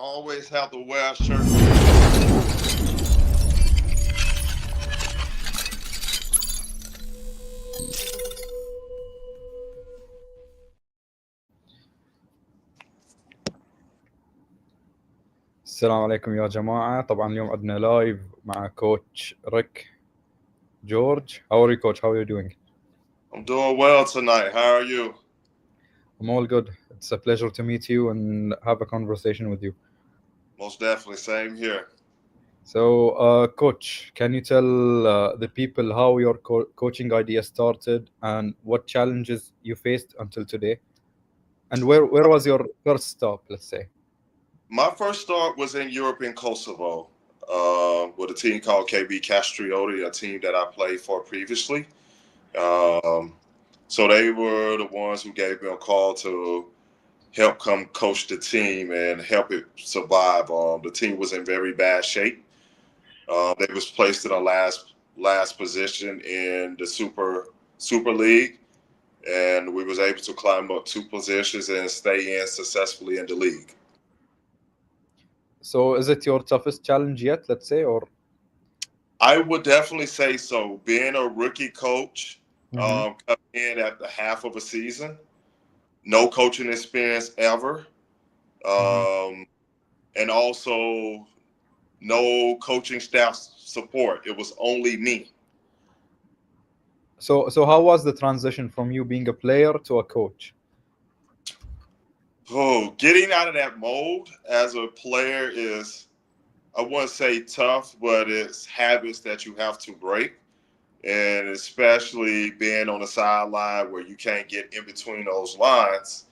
Always have to wear a shirt. السلام عليكم يا جماعة. طبعا اليوم عندنا لايف مع كوتش ريك جورج. How are you, coach? How are you doing? I'm doing well tonight. How are you? I'm all good. It's a pleasure to meet you and have a conversation with you. Most definitely. Same here. So, coach, can you tell the people how your coaching idea started and what challenges you faced until today? And where was your first stop, let's say? My first start was in Europe in Kosovo with a team called KB Castrioti, a team that I played for previously. So they were the ones who gave me a call to help come coach the team and help it survive. The team was in very bad shape. They was placed in the last position in the Super League, and we was able to climb up 2 positions and stay in successfully in the league. So is it your toughest challenge yet, let's say, or? I would definitely say so. Being a rookie coach, coming in at the half of a season, no coaching experience ever, and also no coaching staff support. It was only me. So how was the transition from you being a player to a coach? Oh, getting out of that mold as a player is, I wouldn't say tough, but it's habits that you have to break. And especially being on the sideline where you can't get in between those lines,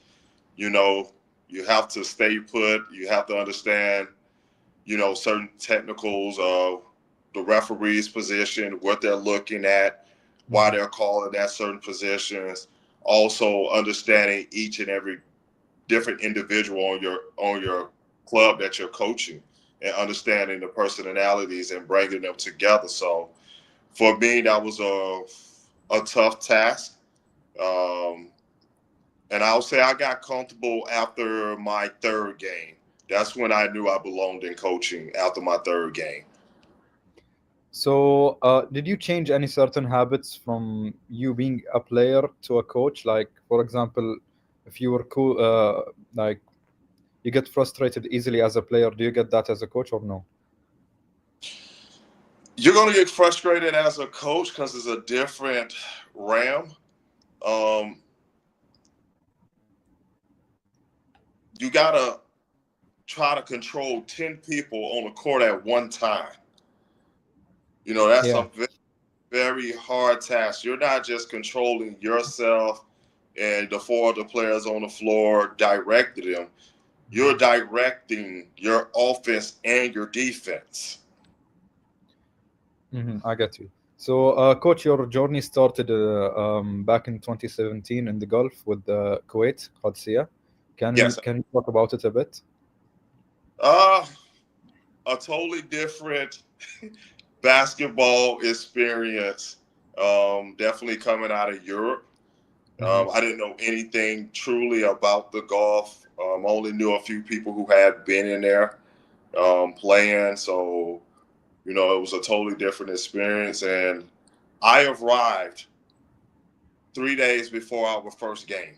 you know, you have to stay put. You have to understand, certain technicals of the referee's position, what they're looking at, why they're calling at certain positions. Also understanding each and every different individual on your club that you're coaching, and understanding the personalities and bringing them together. So for me, that was a tough task. And I'll say I got comfortable after my 3rd game. That's when I knew I belonged in coaching, after my 3rd game. So did you change any certain habits from you being a player to a coach? Like, for example, if you were cool, like you get frustrated easily as a player, do you get that as a coach or no? You're going to get frustrated as a coach because it's a different realm. You got to try to control 10 people on the court at one time. That's a very, very hard task. You're not just controlling yourself and the 4 other players on the floor, directing them. You're directing your offense and your defense. I get you. So, coach, your journey started back in 2017 in the Gulf with Kuwait, Qadsiya. Can you talk about it a bit? A totally different basketball experience. Definitely coming out of Europe. I didn't know anything truly about the Gulf. Only knew a few people who had been in there playing. So, it was a totally different experience. And I arrived 3 days before our first game.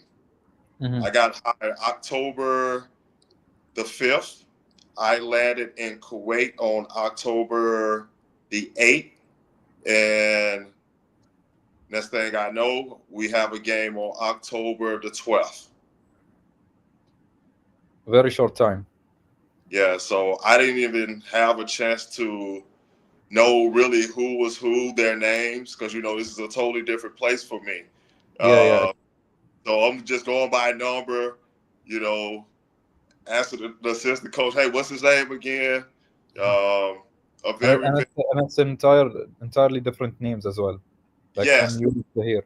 I got hired October the 5th. I landed in Kuwait on October the 8th. And next thing I know, we have a game on October the 12th. Very short time. Yeah, so I didn't even have a chance to know really who was who, their names, because, this is a totally different place for me. Yeah. So I'm just going by number, asking the assistant coach, hey, what's his name again? And it's entirely different names as well. Like yes, you used to hear.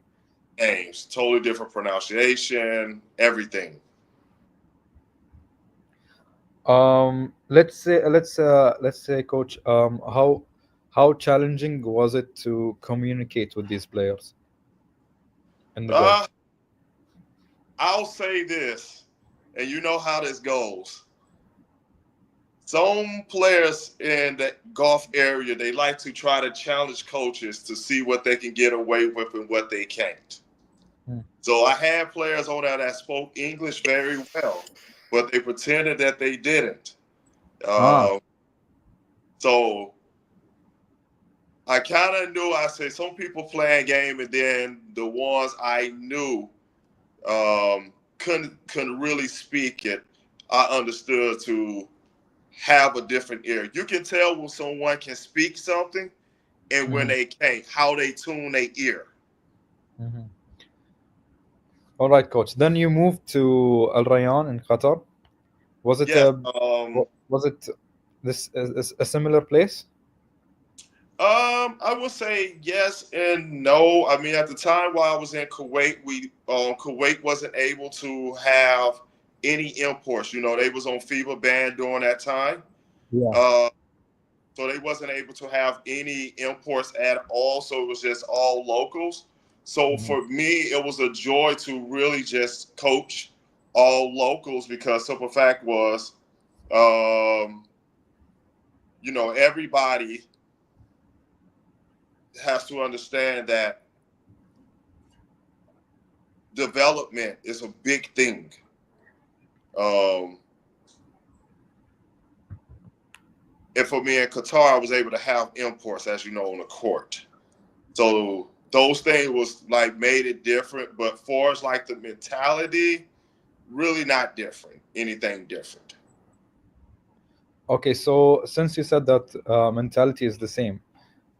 Names, totally different pronunciation, everything. Let's say, coach, how challenging was it to communicate with these players in the Gulf? I'll say this, and you know how this goes. some players in the golf area, they like to try to challenge coaches to see what they can get away with and what they can't. So I had players on there that spoke English very well, but they pretended that they didn't. So I kind of knew, I said, some people playing game, and then the ones I knew couldn't really speak it, I understood to have a different ear. You can tell when someone can speak something and when they can't, how they tune their ear. All right, coach. Then you moved to Al Rayyan in Qatar. Was it Yes, was it this a similar place? I would say yes and no. I mean, at the time while I was in Kuwait, Kuwait wasn't able to have any imports. You know, they was on FIBA ban during that time. Yeah. So they wasn't able to have any imports at all. So it was just all locals. So for me, it was a joy to really just coach all locals, because simple fact was, you know, everybody has to understand that development is a big thing. And for me in Qatar, I was able to have imports, as you know, on the court. So those things was like made it different. But for us, like the mentality, really not different. Anything different. Okay, so since you said that mentality is the same,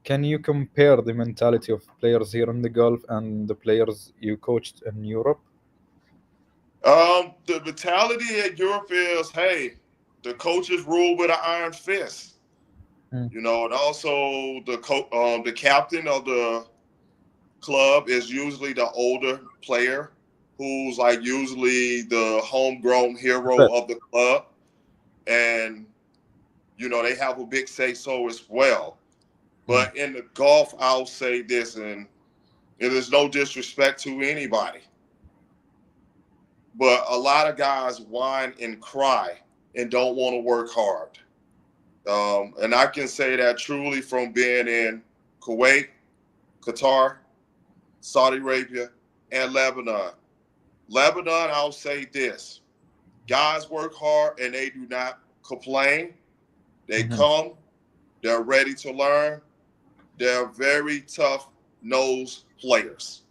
can you compare the mentality of players here in the Gulf and the players you coached in Europe? The mentality at Europe is, hey, the coaches rule with an iron fist. You know, and also the captain of the club is usually the older player, who's like usually the homegrown hero of the club, and you know they have a big say so as well. But in the golf, I'll say this, and it is no disrespect to anybody, but a lot of guys whine and cry and don't want to work hard. And I can say that truly from being in Kuwait, Qatar, Saudi Arabia, and Lebanon. Lebanon, I'll say this. Guys work hard and they do not complain. They come, they're ready to learn. They're very tough nosed players.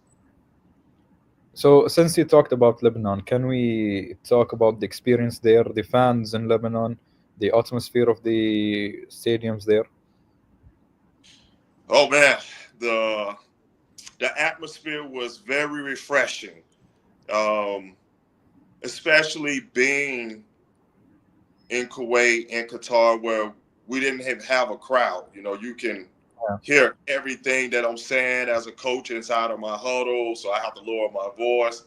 So since you talked about Lebanon, can we talk about the experience there, the fans in Lebanon, the atmosphere of the stadiums there? Oh man, the atmosphere was very refreshing. Especially being in Kuwait and Qatar, where we didn't have a crowd. You know, you can hear everything that I'm saying as a coach inside of my huddle, so I have to lower my voice.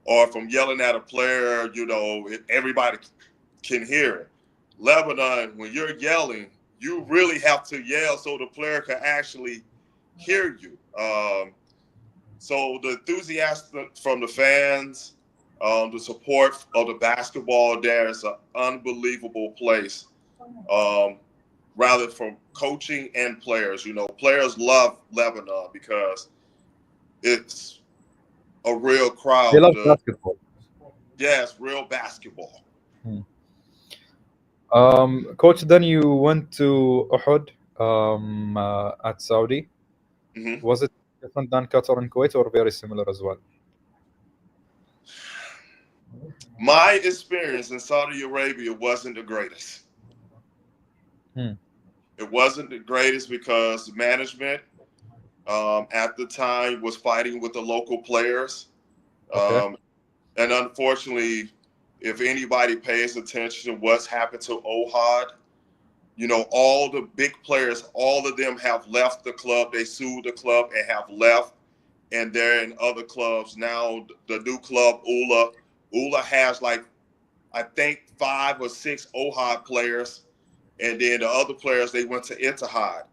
Or if I'm yelling at a player, you know, everybody can hear it. Lebanon, when you're yelling, you really have to yell so the player can actually hear you. So the enthusiasm from the fans, the support of the basketball there is an unbelievable place. Rather from coaching and players, you know, players love Lebanon because it's a real crowd. They love basketball. Yes, real basketball. Coach, then you went to Uhud at Saudi. Was it different than Qatar and Kuwait, or very similar as well? My experience in Saudi Arabia wasn't the greatest. It wasn't the greatest because management at the time was fighting with the local players. And unfortunately, if anybody pays attention to what's happened to Ohad, you know, all the big players, all of them have left the club. They sued the club and have left, and they're in other clubs now. The new club, Ula has like, I think 5 or 6 Ohad players, and then the other players, they went to Ittihad.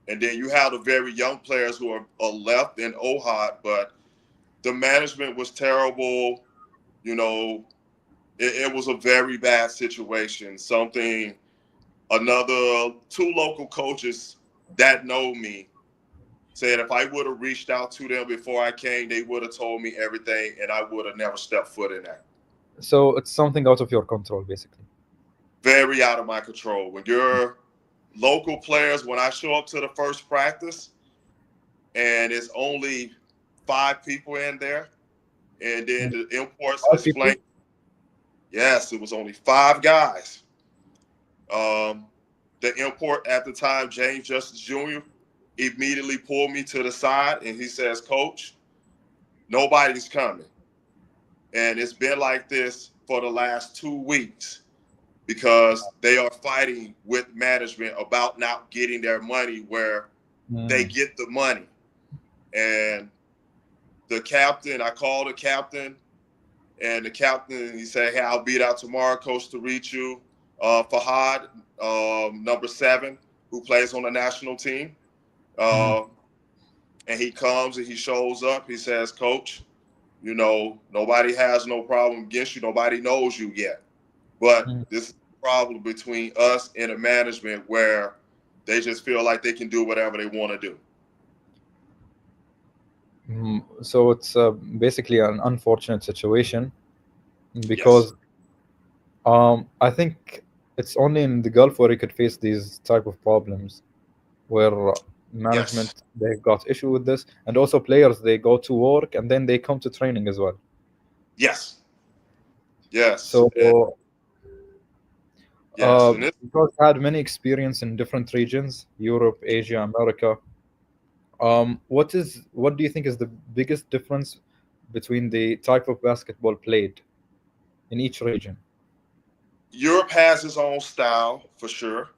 And then you have the very young players who are left in Ohad, but the management was terrible. You know, it was a very bad situation. Another two local coaches that know me said if I would have reached out to them before I came, they would have told me everything, and I would have never stepped foot in that. So it's something out of your control, basically. Very out of my control. When you're local players, when I show up to the first practice and it's only 5 people in there, and then the imports explain. Yes, it was only 5 guys. The import at the time, James Justice Jr., immediately pulled me to the side and he says, Coach, nobody's coming. And it's been like this for the last 2 weeks because they are fighting with management about not getting their money where they get the money. And the captain, I called the captain, and the captain, he said, hey, I'll be out tomorrow, coach, to reach you. Fahad, number 7, who plays on the national team. And he comes and he shows up. He says, Coach, you know, nobody has no problem against you. Nobody knows you yet. But this is a problem between us and the management where they just feel like they can do whatever they want to do. So it's basically an unfortunate situation because I think it's only in the Gulf where you could face these type of problems where management, they got issue with this, and also players, they go to work and then they come to training as well. Yes. So because I had many experience in different regions, Europe, Asia, America. What do you think is the biggest difference between the type of basketball played in each region? Europe has its own style for sure.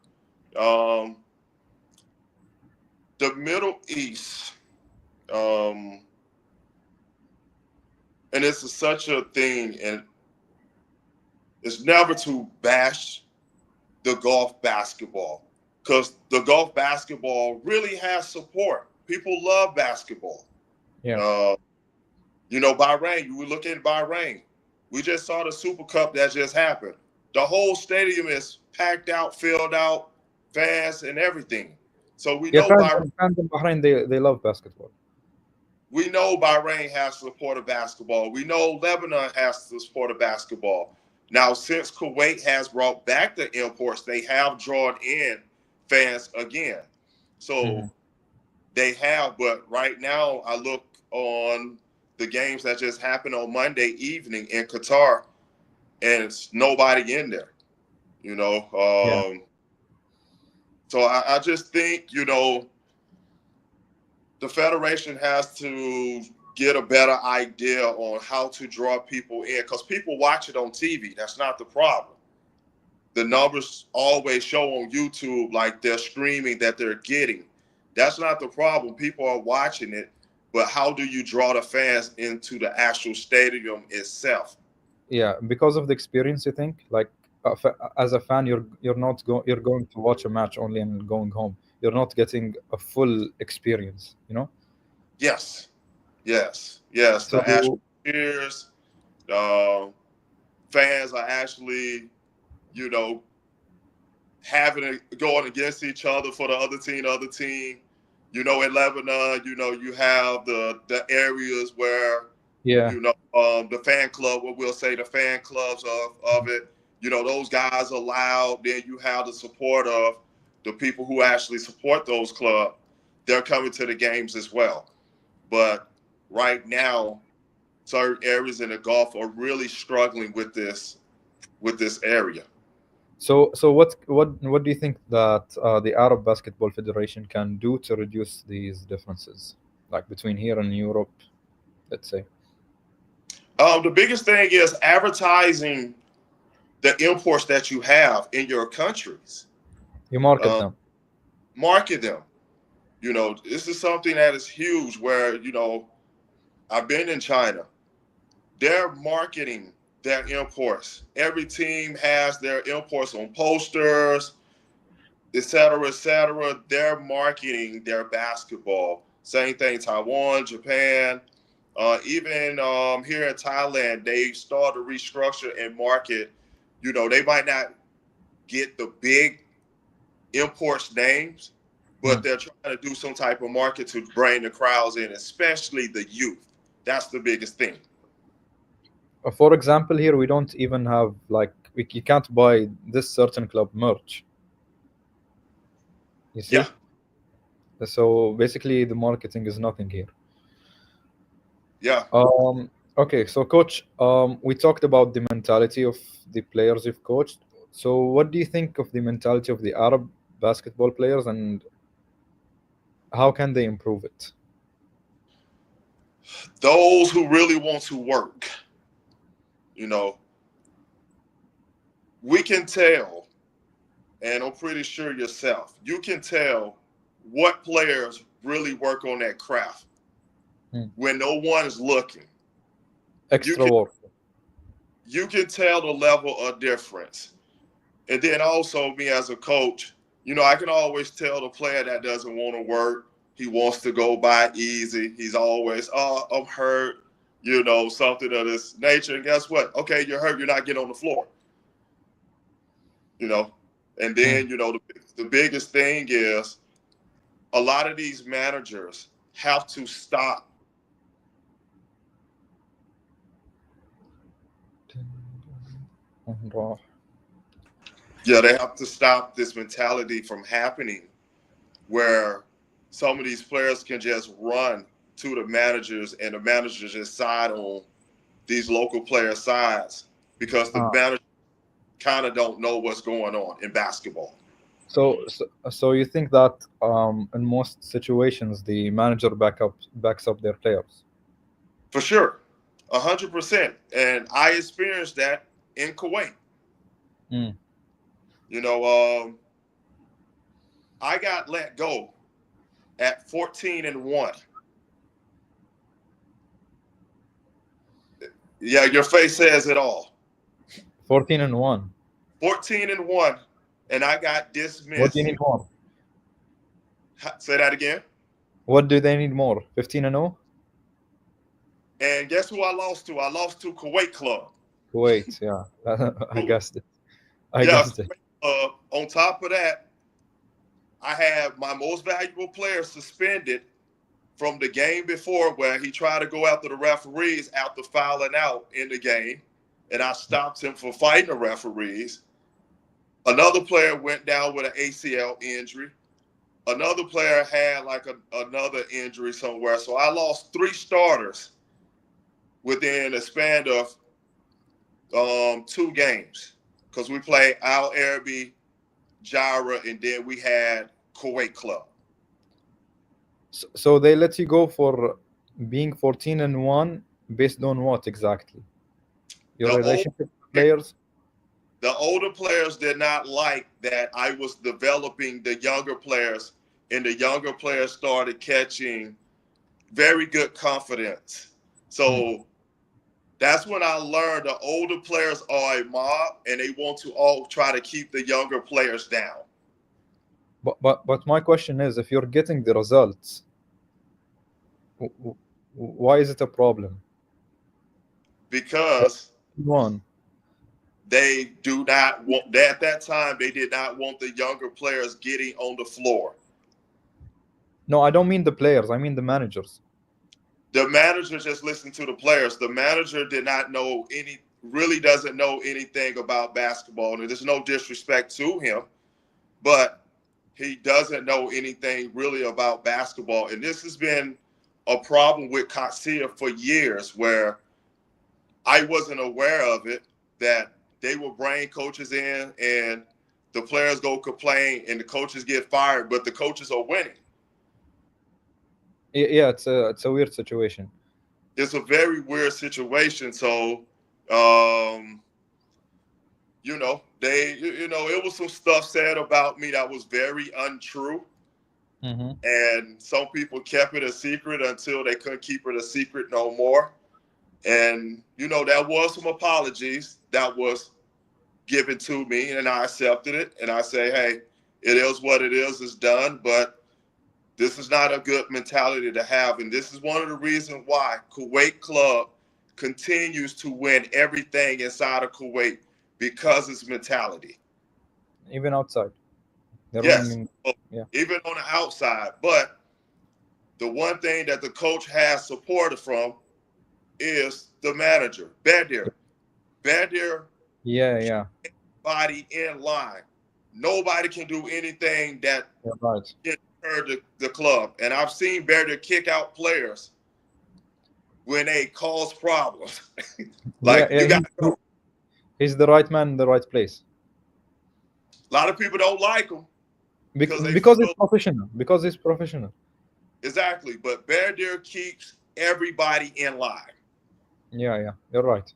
The Middle East, and this is such a thing, and it's never to bash the Gulf basketball because the Gulf basketball really has support. People love basketball. Yeah. You know, Bahrain, you look at Bahrain. We just saw the Super Cup that just happened. The whole stadium is packed out, filled out, fans and everything. So we know fans in Bahrain, they love basketball. We know Bahrain has to support a basketball. We know Lebanon has to support a basketball. Now, since Kuwait has brought back the imports, they have drawn in fans again. So they have, but right now I look on the games that just happened on Monday evening in Qatar, and it's nobody in there, you know. So I just think, you know, the Federation has to get a better idea on how to draw people in, because people watch it on TV. That's not the problem. The numbers always show on YouTube, like they're streaming that they're getting. That's not the problem. People are watching it, but how do you draw the fans into the actual stadium itself? Yeah, because of the experience, you think? Like, as a fan, you're going to watch a match only and going home. You're not getting a full experience, you know? Yes. So, The actual cheers, fans are actually, you know, going against each other for the other team. You know, in Lebanon, you know, you have the areas where, you know, the fan club, what we'll say the fan clubs of it, you know, those guys are loud. Then you have the support of the people who actually support those clubs. They're coming to the games as well. But right now, certain areas in the Gulf are really struggling with this area. So what do you think that the Arab Basketball Federation can do to reduce these differences, like between here and Europe, let's say? The biggest thing is advertising the imports that you have in your countries. You market them. Market them. You know, this is something that is huge where, you know, I've been in China. They're marketing their imports. Every team has their imports on posters, et cetera, et cetera. They're marketing their basketball. Same thing, Taiwan, Japan. Even here in Thailand, they start to restructure and market. You know, they might not get the big imports names, but they're trying to do some type of market to bring the crowds in, especially the youth. That's the biggest thing. For example, here we don't even have like you can't buy this certain club merch. You see? Yeah. So basically, the marketing is nothing here. Yeah. Okay, so coach, we talked about the mentality of the players you've coached. So what do you think of the mentality of the Arab basketball players, and how can they improve it? Those who really want to work, you know, we can tell, and I'm pretty sure yourself, you can tell what players really work on that craft when no one's looking. Extra work. You can tell the level of difference. And then also me as a coach, you know, I can always tell the player that doesn't want to work. He wants to go by easy. He's always, oh, I'm hurt, you know, something of this nature. And guess what? Okay, you're hurt. You're not getting on the floor. You know, and then, you know, the biggest thing is a lot of these managers have to stop. Yeah, they have to stop this mentality from happening where some of these players can just run to the managers and the managers just side on these local player sides because the managers kind of don't know what's going on in basketball. So you think that in most situations the manager backs up their players? For sure, 100%. And I experienced that in Kuwait. You know, I got let go at 14-1. Yeah, your face says it all. 14-1. 14-1, and I got dismissed. What do you need more? Say that again. What do they need more? 15-0. And guess who I lost to? I lost to Kuwait Club. Kuwait, yeah, I guessed it. I guessed it. On top of that, I had my most valuable player suspended from the game before, where he tried to go after the referees after fouling out in the game, and I stopped him from fighting the referees. Another player went down with an ACL injury. Another player had like another injury somewhere. So I lost 3 starters within a span of 2 games, because we played Al-Arabi, Jira, and then we had Kuwait Club. So they let you go for being 14-1 based on what exactly? Your relationship with players? The older players did not like that I was developing the younger players, and the younger players started catching very good confidence. So that's when I learned the older players are a mob, and they want to all try to keep the younger players down. But my question is, if you're getting the results, why is it a problem? Because one, they do not want, at that time, they did not want the younger players getting on the floor. No, I don't mean the players. I mean the managers. The manager just listened to the players. The manager did not know really doesn't know anything about basketball. And there's no disrespect to him, but he doesn't know anything really about basketball. And this has been a problem with Kasia for years, where I wasn't aware of it, that they will bring coaches in and the players go complain and the coaches get fired, but the coaches are winning. Yeah, it's a weird situation. It's a very weird situation. So, you know, it was some stuff said about me that was very untrue. And some people kept it a secret until they couldn't keep it a secret no more. And, you know, there was some apologies that was given to me, and I accepted it. And I say, hey, it is what it is, it's done. But This is not a good mentality to have, and this is one of the reasons why Kuwait Club continues to win everything inside of Kuwait, because it's mentality. Even outside. They're Yes, winning. Yeah. even on the outside. But the one thing that the coach has supported from is the manager, Badir. Badir, Yeah. body in line. Nobody can do anything that Right. can hurt the club. And I've seen Badir kick out players when they cause problems. Like, you got to go. He's the right man in the right place. A lot of people don't like him Because he's professional. Because he's professional. Exactly. But Badir keeps everybody in line. Yeah. You're right.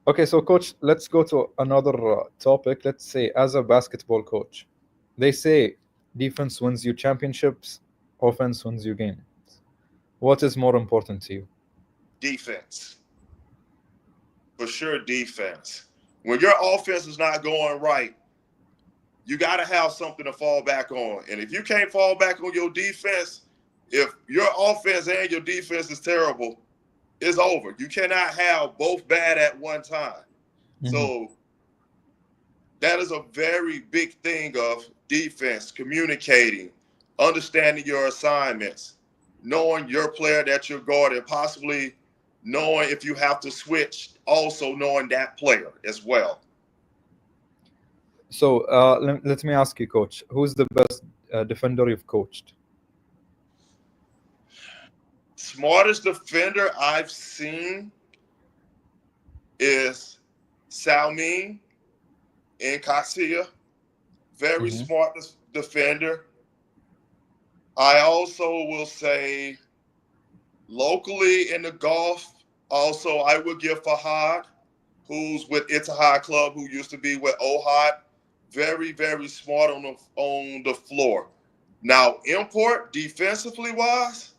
Okay, so coach, let's go to another topic. Let's say, as a basketball coach, they say defense wins you championships, offense wins you games. What is more important to you? Defense. For sure, defense. When your offense is not going right, you got to have something to fall back on. And if you can't fall back on your defense, if your offense and your defense is terrible, it's over. You cannot have both bad at one time. Mm-hmm. So that is a very big thing of defense, communicating, understanding your assignments, knowing your player that you're guarding, possibly knowing if you have to switch, also knowing that player as well. So let me ask you, coach, who's the best defender you've coached? Smartest defender I've seen is Salmin in Katia. Very smart defender. I also will say locally in the Gulf, also I would give Fahad, who's with Ittihad Club, who used to be with Ohad. Very, very smart on the floor. Now, import defensively wise,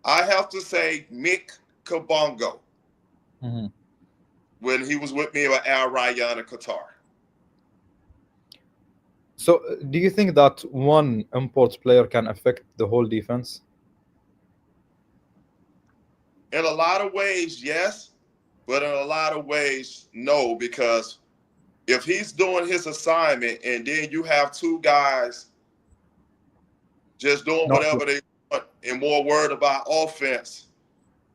I have to say Mick Kabongo when he was with me at Al Rayyan in Qatar. So, do you think that one import player can affect the whole defense? In a lot of ways, yes, but in a lot of ways, no, because if he's doing his assignment and then you have two guys just doing whatever they want and more worried about offense,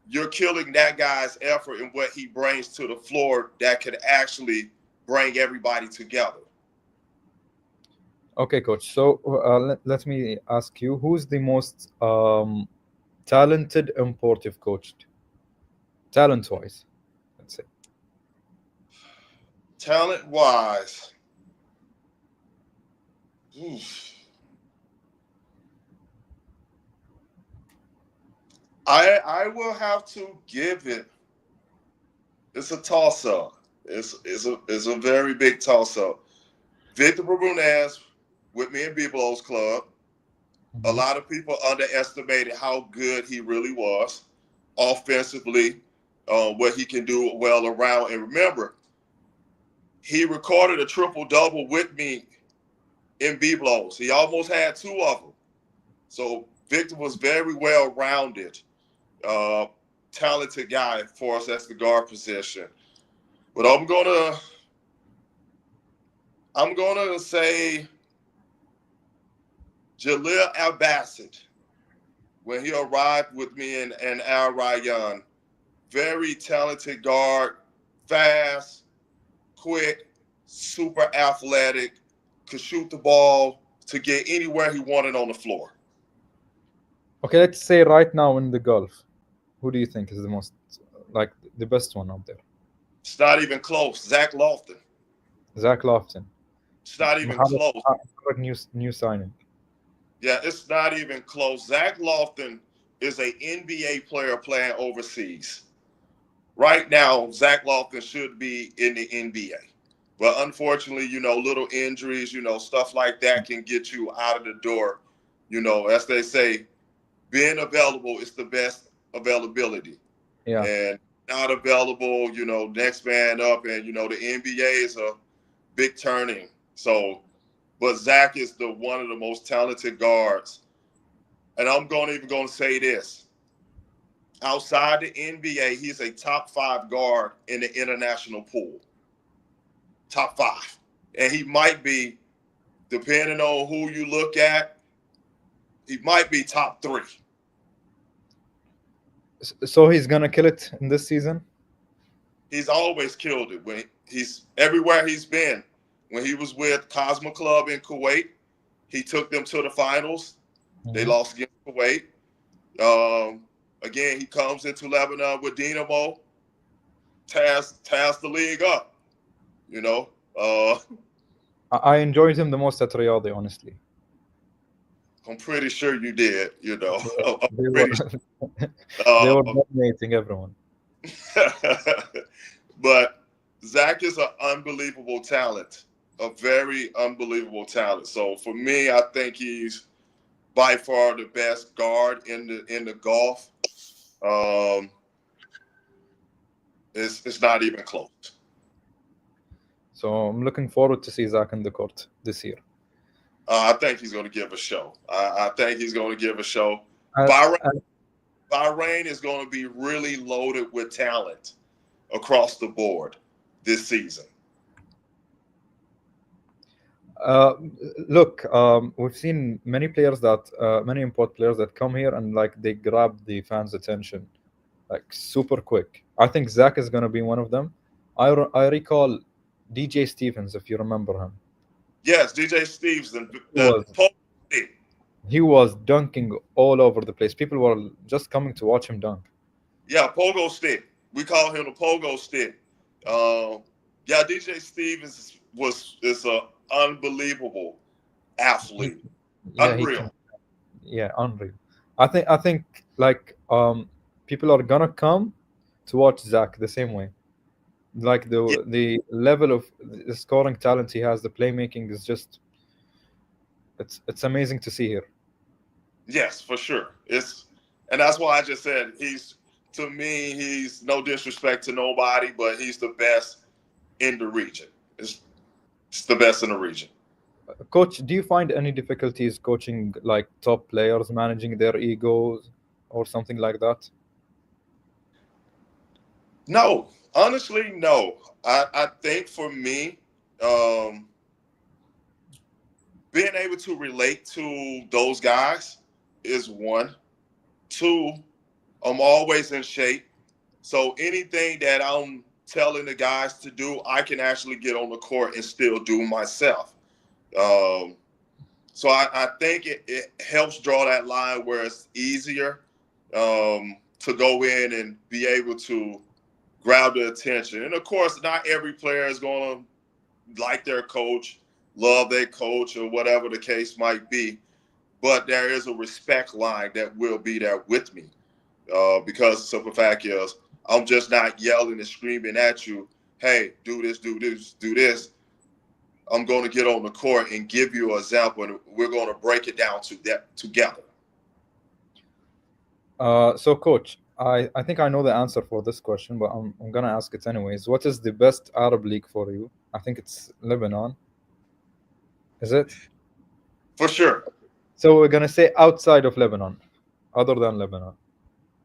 you're killing that guy's effort and what he brings to the floor that could actually bring everybody together. Okay, coach. So let me ask you, who's the most talented import you've coached? Talent-wise, let's say. Talent-wise, I will have to give it. It's a toss-up. It's a very big toss-up. Victor Brunez with me in Biblo's club. A lot of people underestimated how good he really was offensively, what he can do well around. And remember, he recorded a triple-double with me in Biblo's. He almost had two of them. So Victor was very well-rounded, talented guy for us at the guard position. But I'm gonna say Jalil Al-Bassett, when he arrived with me in Al Rayyan. Very talented guard, fast, quick, super athletic, could shoot the ball to get anywhere he wanted on the floor. Okay, let's say right now in the Gulf, who do you think is the most, like, the best one out there? It's not even close. Zach Lofton. It's not even close. New signing. Yeah, it's not even close. Zach Lofton is an NBA player playing overseas. Right now, Zach Lofton should be in the NBA. But unfortunately, little injuries, stuff like that can get you out of the door. As they say, being available is the best availability. Yeah. And not available, next man up. And, the NBA is a big turning. So but Zach is one of the most talented guards. And I'm even going to say this. Outside the NBA, he's a top 5 guard in the international pool. Top 5. And he might be, depending on who you look at, he might be top 3. So he's gonna kill it in this season? He's always killed it. When he's everywhere he's been. When he was with Cosmo Club in Kuwait, he took them to the finals. Mm-hmm. They lost against Kuwait. Again, he comes into Lebanon with Dinamo, tears the league up. You know. I enjoyed him the most at Riyadh, honestly. I'm pretty sure you did. You know. They were dominating everyone. But Zach is an unbelievable talent, a very unbelievable talent. So for me, I think he's by far the best guard in the Gulf. It's not even close. So I'm looking forward to see Zach in the court this year. I think he's going to give a show. I think he's going to give a show. Bahrain is going to be really loaded with talent across the board this season. Look, we've seen many import players that come here and like they grab the fans' attention like super quick. I think Zach is going to be one of them. I recall DJ Stevens, if you remember him. Yes, DJ Stevens. He was dunking all over the place. People were just coming to watch him dunk. Yeah, pogo stick. We call him the pogo stick. Yeah, DJ Stevens is an unbelievable athlete. Yeah, unreal. Unreal. I think like people are gonna come to watch Zach the same way. Like the level of the scoring talent he has, the playmaking is just it's amazing to see here. Yes, for sure. And that's why I just said he's no disrespect to nobody, but he's the best in the region. It's the best in the region. Coach, do you find any difficulties coaching like top players, managing their egos or something like that? No, honestly, no. I think for me, being able to relate to those guys is one. 2, I'm always in shape. So anything that I'm telling the guys to do, I can actually get on the court and still do myself. So I think it helps draw that line where it's easier to go in and be able to grab the attention. And of course, not every player is going to like their coach, love their coach, or whatever the case might be. But there is a respect line that will be there with me. Because the simple fact is, I'm just not yelling and screaming at you, hey, do this, do this, do this. I'm going to get on the court and give you an example, and we're going to break it down together. So, Coach, I think I know the answer for this question, but I'm going to ask it anyways. What is the best Arab league for you? I think it's Lebanon. Is it? For sure. So we're going to say outside of Lebanon, other than Lebanon.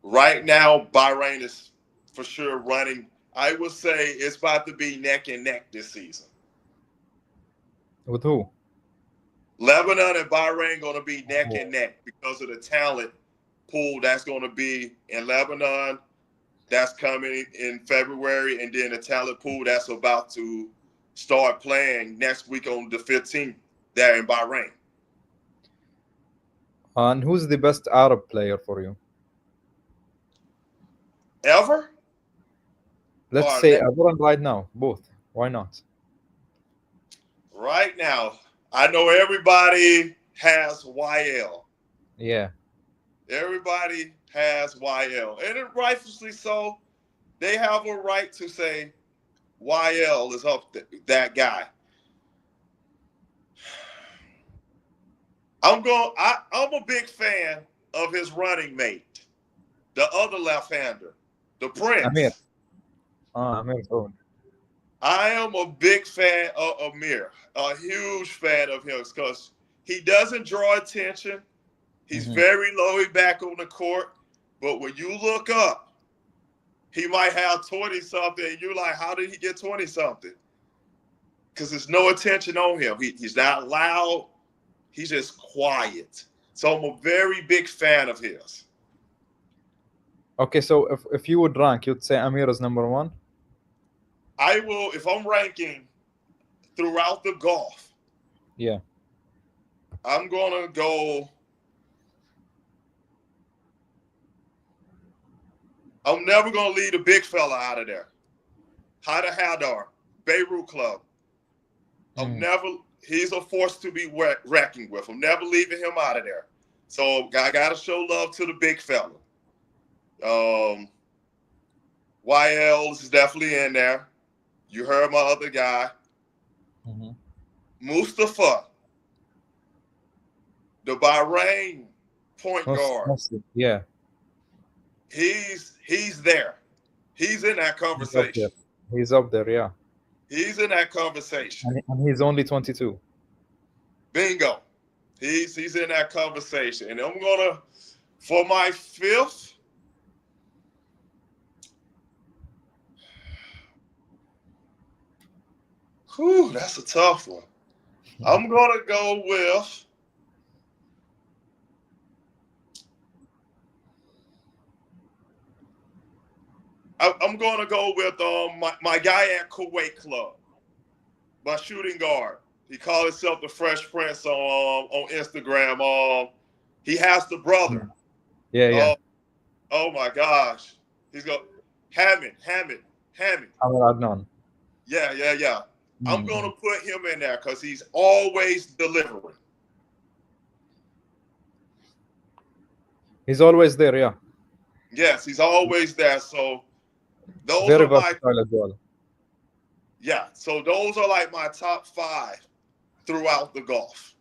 Right now, Bahrain is for sure running. I would say it's about to be neck and neck this season. With who? Lebanon and Bahrain going to be neck and neck because of the talent pool that's going to be in Lebanon. That's coming in February, and then the talent pool that's about to start playing next week on the 15th there in Bahrain. And who's the best Arab player for you? Ever? Let's say ever and right now, both. Why not? Right now, I know everybody has YL. Yeah. Everybody has YL. And rightfully so. They have a right to say YL is up that guy. I'm a big fan of his running mate, the other left-hander, the Prince. Amir. Amir. I am a big fan of Amir, a huge fan of him because he doesn't draw attention. He's very low back on the court. But when you look up, he might have 20-something, and you're like, how did he get 20-something? Because there's no attention on him. He's not loud. He's just quiet. So I'm a very big fan of his. Okay, so if you would rank, you'd say Amir is number one? I will, if I'm ranking throughout the golf. Yeah. I'm going to go. I'm never going to leave the big fella out of there. Haida Hadar, Beirut Club. He's a force to be reckoned with. I'm never leaving him out of there. So I got to show love to the big fella. YL is definitely in there. You heard my other guy. Mustafa, the Bahrain point guard. Yeah. He's there. He's in that conversation. He's up there, yeah. He's in that conversation. And he's only 22. Bingo. He's in that conversation. And I'm gonna, for my fifth, that's a tough one. I'm gonna go with my guy at Kuwait Club, my shooting guard. He called himself the Fresh Prince on Instagram. He has the brother. Yeah. Oh my gosh. He's got Hamid. Adnan. Yeah. I'm gonna put him in there because he's always delivering. He's always there, yeah. Yes, he's always there. So those very are my versatile as well. Yeah, so those are like my top 5 throughout the golf.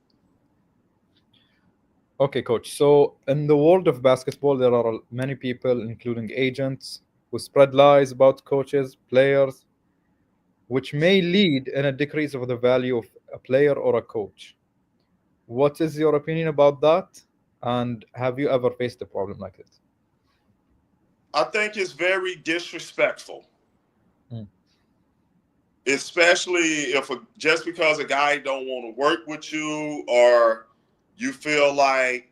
Okay, coach. So in the world of basketball, there are many people, including agents, who spread lies about coaches, players, which may lead in a decrease of the value of a player or a coach. What is your opinion about that? And have you ever faced a problem like it? I think it's very disrespectful. Especially if just because a guy don't want to work with you, or you feel like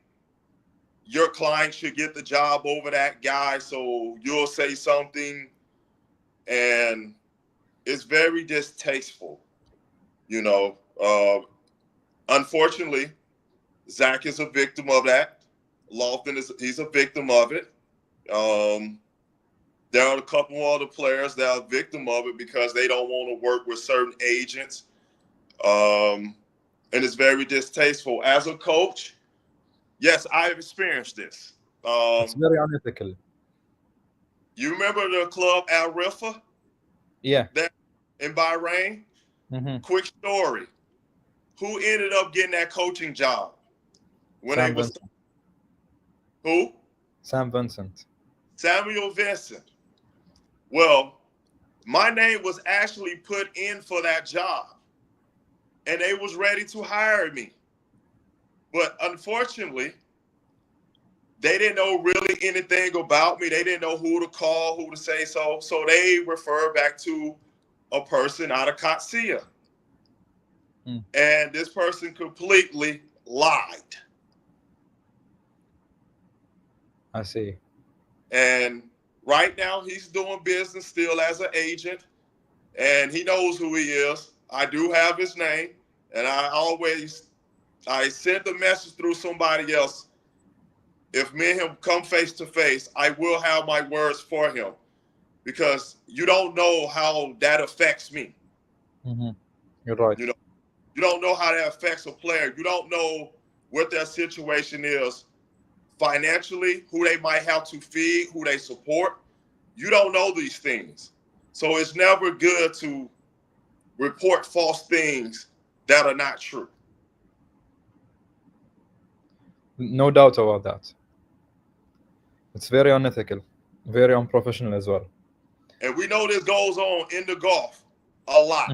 your client should get the job over that guy, so you'll say something, and it's very distasteful. Unfortunately, Zach is a victim of that. Lofton he's a victim of it. There are a couple other players that are a victim of it because they don't want to work with certain agents. And it's very distasteful. As a coach, yes, I've experienced this. It's very unethical. You remember the club Al Rifa? Yeah. That in Bahrain? Quick story. Who ended up getting that coaching job? Who? Sam Vincent. Samuel Vincent. Well, my name was actually put in for that job, and they was ready to hire me. But unfortunately, they didn't know really anything about me. They didn't know who to call, who to say so. So they referred back to a person out of Katsia. And this person completely lied. I see. And right now he's doing business still as an agent, and he knows who he is. I do have his name, and I sent the message through somebody else. If me and him come face to face, I will have my words for him, because you don't know how that affects me. You're right. You don't know how that affects a player. You don't know what their situation is financially, who they might have to feed, who they support. You don't know these things. So it's never good to report false things that are not true. No doubt about that. It's very unethical, very unprofessional as well. And we know this goes on in the golf. a lot.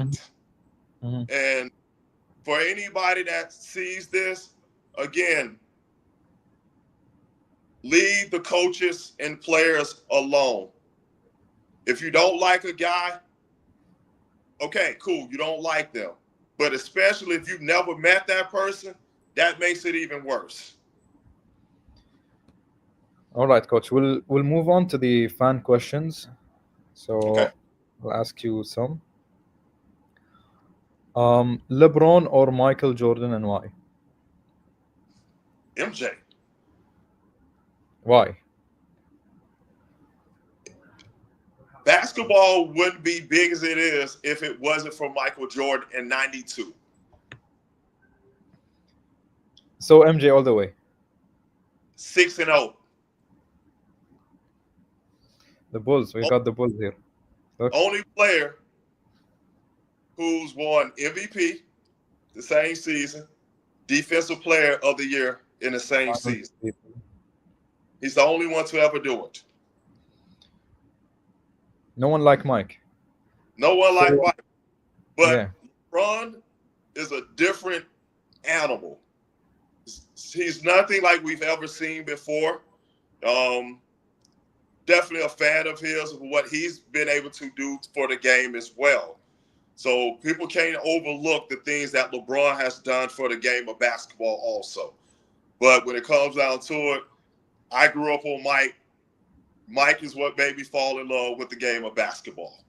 Mm-hmm. And for anybody that sees this, again, leave the coaches and players alone. If you don't like a guy, okay, cool, you don't like them. But especially if you've never met that person, that makes it even worse. All right, Coach. We'll move on to the fan questions. So Okay. I'll ask you some. LeBron or Michael Jordan, and why? MJ. Why? Basketball wouldn't be big as it is if it wasn't for Michael Jordan in '92. So MJ all the way. 6-0. The Bulls. We got the Bulls here. Look. Only player who's won MVP the same season, Defensive Player of the Year in the same season. He's the only one to ever do it. No one like Mike. No one like Mike. But yeah. LeBron is a different animal. He's nothing like we've ever seen before. Definitely a fan of his, of what he's been able to do for the game as well. So people can't overlook the things that LeBron has done for the game of basketball also. But when it comes down to it, I grew up on Mike. Mike is what made me fall in love with the game of basketball.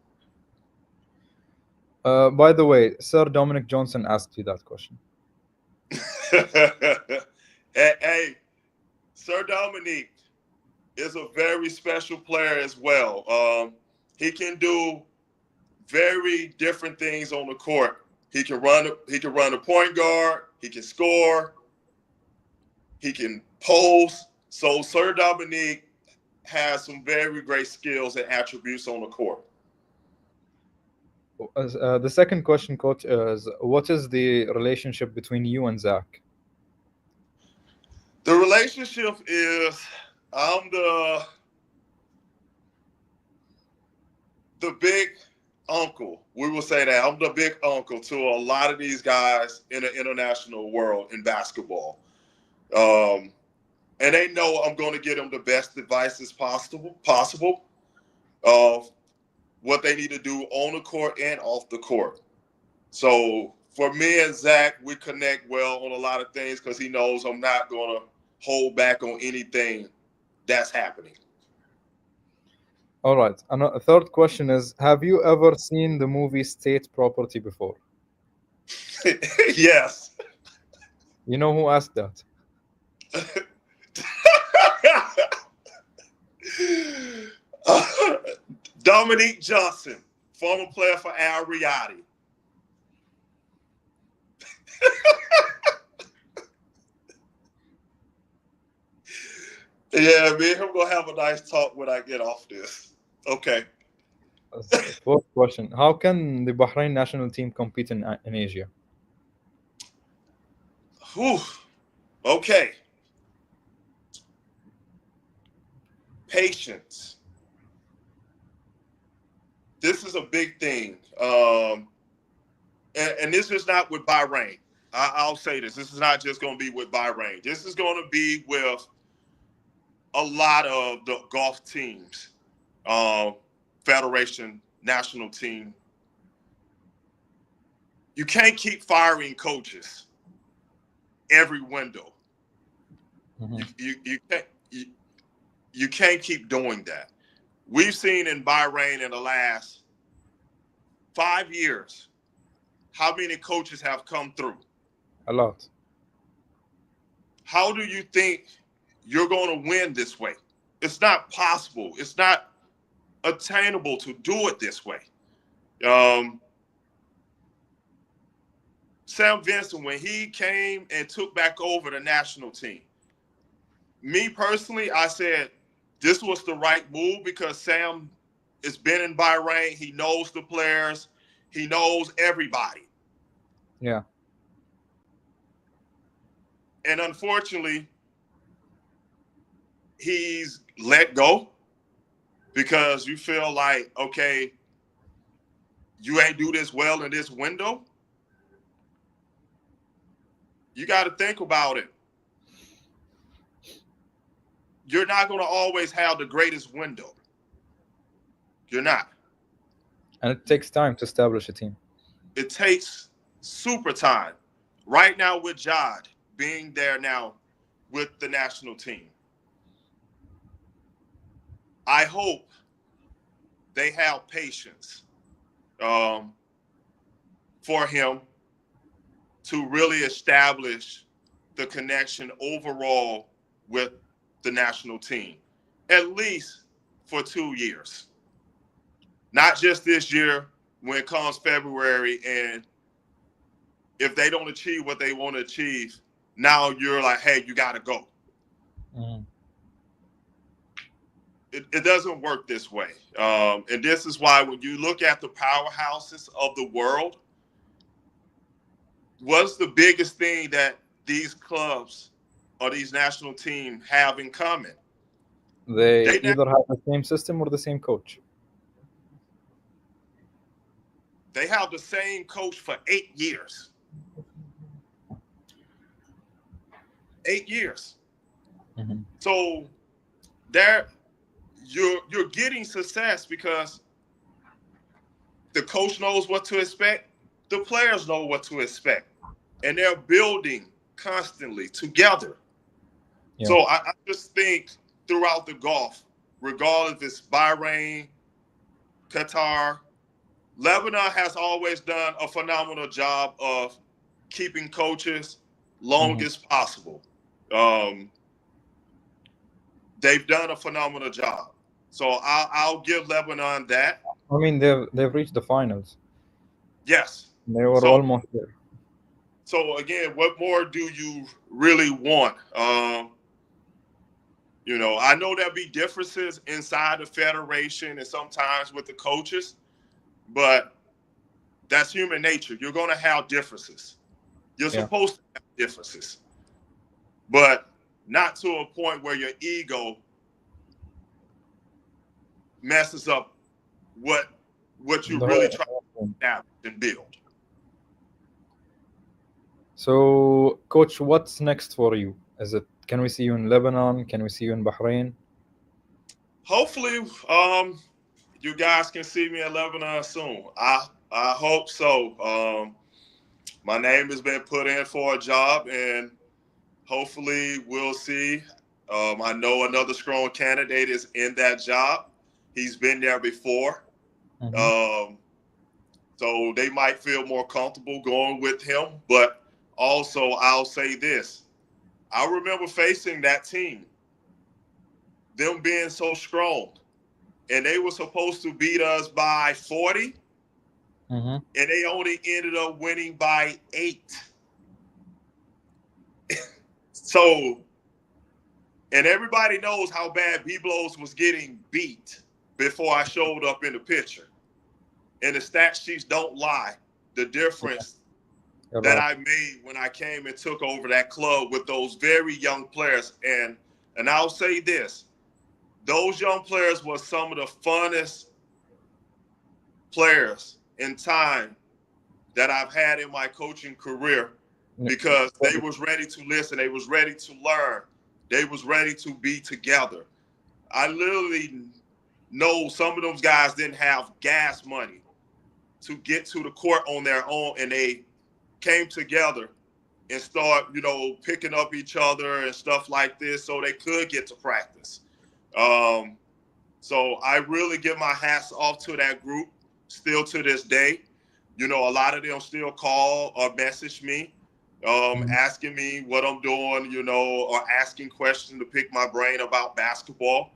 By the way, Sir Dominic Johnson asked you that question. Hey, Sir Dominic is a very special player as well. He can do very different things on the court. He can run the point guard. He can score. He can post. So Sir Dominic has some very great skills and attributes on the court. The second question, Coach, is what is the relationship between you and Zach? The relationship is I'm the big uncle. We will say that. I'm the big uncle to a lot of these guys in the international world in basketball. And they know I'm going to give them the best advice possible of what they need to do on the court and off the court. So for me and Zach, we connect well on a lot of things because he knows I'm not going to hold back on anything that's happening. All right. And a third question is, have you ever seen the movie State Property before? Yes. You know who asked that? Dominique Johnson, former player for Al Riyadi. Yeah, me and him gonna have a nice talk when I get off this. Okay. Fourth question: how can the Bahrain national team compete in Asia? Whew. Okay. Patience. This is a big thing. And this is not with Bahrain. I'll say this. This is not just going to be with Bahrain. This is going to be with a lot of the golf teams, federation, national team. You can't keep firing coaches every window. Mm-hmm. You can't keep doing that. We've seen in Bahrain in the last 5 years how many coaches have come through. A lot. How do you think you're going to win this way? It's not possible. It's not attainable to do it this way. Sam Vincent, when he came and took back over the national team, me personally, I said this was the right move because Sam has been in Bahrain. He knows the players. He knows everybody. Yeah. And unfortunately, he's let go because you feel like, okay, you ain't do this well in this window, you got to think about it. You're not going to always have the greatest window. You're not. And it takes time to establish a team. It takes super time. Right now with Jod being there now with the national team, I hope they have patience for him to really establish the connection overall with the national team, at least for 2 years. Not just this year when it comes February, and if they don't achieve what they want to achieve, now you're like, hey, you got to go. Mm. It doesn't work this way. And this is why when you look at the powerhouses of the world, what's the biggest thing that these clubs or these national teams have in common? They either have the same system or the same coach. They have the same coach for 8 years. 8 years. Mm-hmm. So there, you're getting success because the coach knows what to expect, the players know what to expect, and they're building constantly together. Yeah. So I just think throughout the Gulf, regardless if it's Bahrain, Qatar, Lebanon has always done a phenomenal job of keeping coaches long as possible. They've done a phenomenal job. So I'll give Lebanon that. I mean, they've reached the finals. Yes. They were almost there. So again, what more do you really want? You know, I know there'll be differences inside the federation and sometimes with the coaches, but that's human nature. You're going to have differences. You're supposed to have differences, but not to a point where your ego messes up what you really try to establish and build. So, Coach, what's next for you? Can we see you in Lebanon? Can we see you in Bahrain? Hopefully, you guys can see me in Lebanon soon. I hope so. My name has been put in for a job, and hopefully we'll see. I know another strong candidate is in that job. He's been there before. So they might feel more comfortable going with him. But also, I'll say this. I remember facing that team, them being so strong, and they were supposed to beat us by 40, and they only ended up winning by 8. So, and everybody knows how bad B-Blows was getting beat before I showed up in the picture. And the stat sheets don't lie. The difference that I made when I came and took over that club with those very young players. And I'll say this, those young players were some of the funnest players in time that I've had in my coaching career, because they was ready to listen. They was ready to learn. They was ready to be together. I literally know some of those guys didn't have gas money to get to the court on their own, and they came together and start, picking up each other and stuff like this so they could get to practice. So I really give my hats off to that group still to this day. A lot of them still call or message me, asking me what I'm doing, or asking questions to pick my brain about basketball.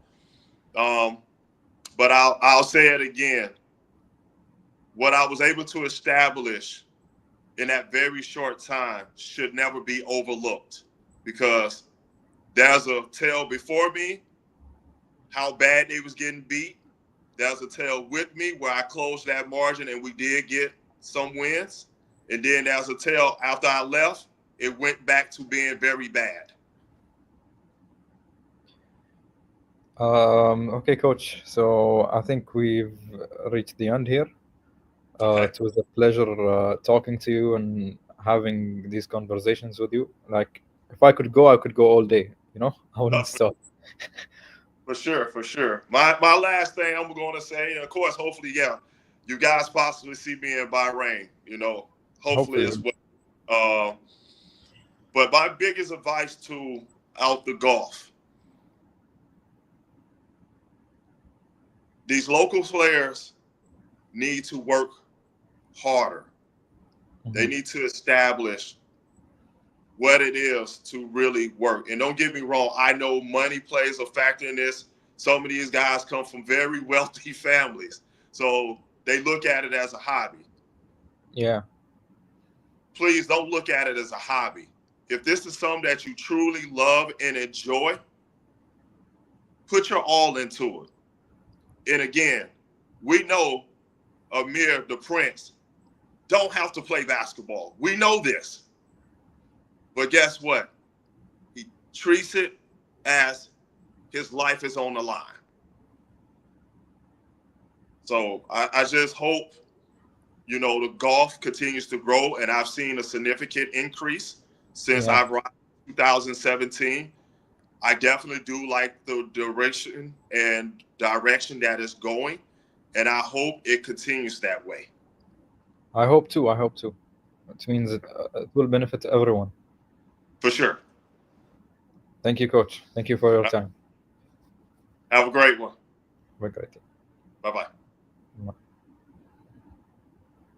But I'll say it again. What I was able to establish in that very short time should never be overlooked, because there's a tale before me how bad they was getting beat. There's a tale with me where I closed that margin and we did get some wins. And then there's a tale after I left, it went back to being very bad. Okay, Coach. So I think we've reached the end here. It was a pleasure talking to you and having these conversations with you. Like, if I could go all day. You know, I wouldn't stop. For sure. My last thing I'm going to say, and of course, hopefully, you guys possibly see me in Bahrain. You know, hopefully as well. But my biggest advice to out the Gulf, these local players need to work harder. Mm-hmm. They need to establish what it is to really work. And don't get me wrong, I know money plays a factor in this. Some of these guys come from very wealthy families, so they look at it as a hobby. Yeah. Please don't look at it as a hobby. If this is something that you truly love and enjoy, put your all into it. And again, we know Amir, the Prince, don't have to play basketball. We know this. But guess what? He treats it as his life is on the line. So I just hope, the golf continues to grow, and I've seen a significant increase since I've arrived in 2017. I definitely do like the direction that it's going, and I hope it continues that way. I hope too. It means it will benefit everyone. For sure. Thank you, Coach. Thank you for your time. Have a great one. Have a great day. Bye-bye. Bye.